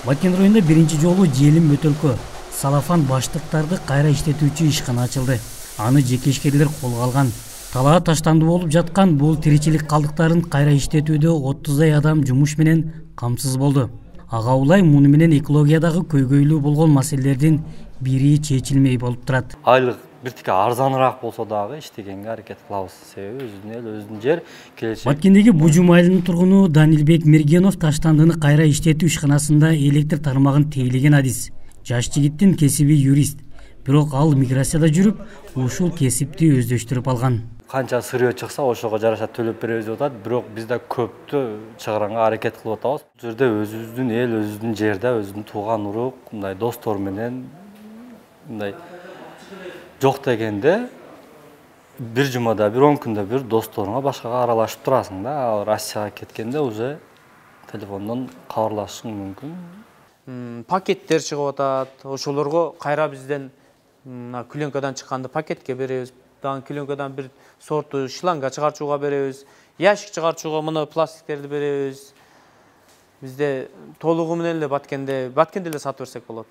Баткен районунда биринчи жолу желим бөтөлкө салафан баштыктарды кайра иштетүүчү ишкана ачылды. Аны жекешкерлер колго алган. Талаа таштанды болуп жаткан бул тиричилик калдыктарын кайра иштетүүдө 30 адам жумуш менен камсыз болду. Ага улай муну менен экологиядагы көйгөйлүү болгон маселелердин бири чечилмей болуп турат. Айлык биртике арзаныраак болсо дагы иштегенге аракет кылабыз. Себеби өзүнүн эл, өзүнүн жер, келечек. Баткендеги Бужум айылынын тургуну Данилбек Мергенов таштандыны кайра иштетүү ишканасында электр тармагын тейлеген адис. Жаш жигиттин кесиби юрист. Бирок ал миграцияда жүрүп, ушул кесипти өздөштүрүп алган. Канча сырыё чыкса, ошого жараша төлөп беребиз деп атат. Бирок биз да көптү чыгаранга аракет кылып атабыз. Бул жерде өзүбүздүн эл, өзүбүздүн жерде, өзүбүздүн тууган урук, мындай достор менен мындай жок дегенде бир жумада, бир 10 күндө бир досторуңа башкага аралашып турасың да. Ал Россияга кеткенде уже телефондон кабарлашышың мүмкүн. Пакеттер чыгып атат. Ошолорго кайра бизден пленкадан чыкканды пакетке беребиз. Пленкадан бир сорту шланга чыгарчууга беребиз. Ящик чыгарчууга мына пластиктерди беребиз. Бизде толугу менен эле Баткенде эле сатып берсек болот.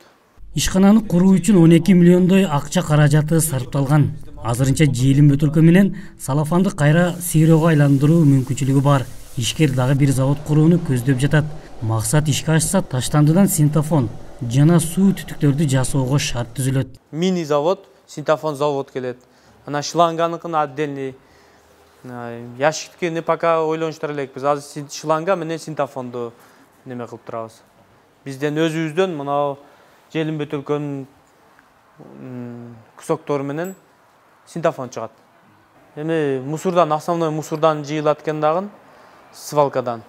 Ишкананы куруу үчүн 12 миллиондой акча каражаты сарпталган. Азырынча желим бөтөлкө менен салафанды кайра сыйроого айландыруу мүмкүнчүлүгү бар. Ишкер дагы бир завод курууну көздөп жатат. Максат ишке ашса, таштандыдан синтофон жана суу түтүктөрдү жасоого шарт түзүлөт. Мини завод, синтофон завод келет. Ана шланганыкын отдельный. Ящикти пока ойлонуштар элекпиз. Азыр шланга менен синтофонду неме кылып турабыз. Бизден өзүбүздөн мына желим бөтөлкөнүн кусоктору менен синтофон чыгат. Эми мусордан, основной мусордан жыйылат экен дагы, свалкадан.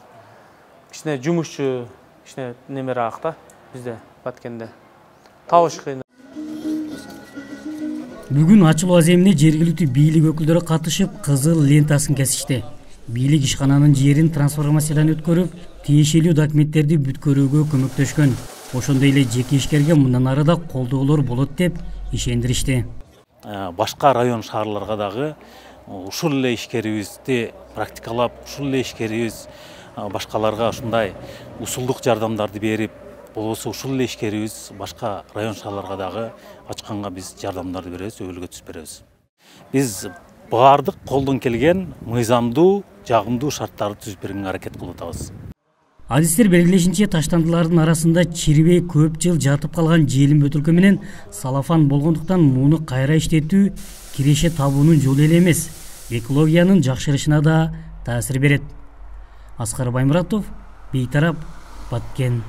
Кичине жумушчу, кичине немераак да бизде Баткенде. Табыш кыйын. Бүгүн ачылуу аземине жергиликтүү бийлик өкүлдөрү катышып, кызыл лентасын кесишти. Бийлик ишкананын жерин трансформациядан өткөрүп, тиешелүү документтерди бүткөрүүгө көмөктөшкөн. Ошондой эле жеке ишкерге мындан ары да колдоолор болот деп ишендиришти. Башка район шаарларга дагы ушул эле ишкерибизди практикалап, ушул эле ишкерибиз башкаларга ушундай усулдук жардамдарды берип, болбосо ушул эле ишкерибиз башка район шаарларга дагы ачканга биз жардамдарды беребиз, өбөлгө түзүп беребиз. Биз баардык колдон келген мыйзамдуу, жагымдуу шарттарды түзүп бергенге аракет кылып атабыз. Адистер белгилешинче, таштандылардын арасында чирбей көп жыл жатып калган желим бөтөлкө менен салафан болгондуктан муну кайра иштетүү киреше табуунун жолу эле эмес, экологиянын жакшырышына да таасир берет. Аскар Баймуратов, Бейтарап, Баткен.